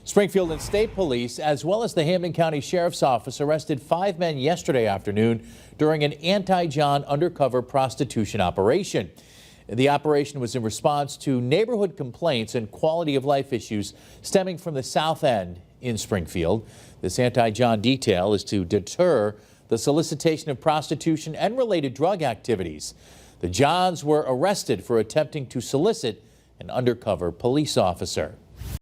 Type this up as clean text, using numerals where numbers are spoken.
Springfield and State Police, as well as the Hampden County Sheriff's Office, arrested 5 men yesterday afternoon during an anti-John undercover prostitution operation. The operation was in response to neighborhood complaints and quality of life issues stemming from the South End in Springfield. This anti-John detail is to deter the solicitation of prostitution and related drug activities. The Johns were arrested for attempting to solicit an undercover police officer.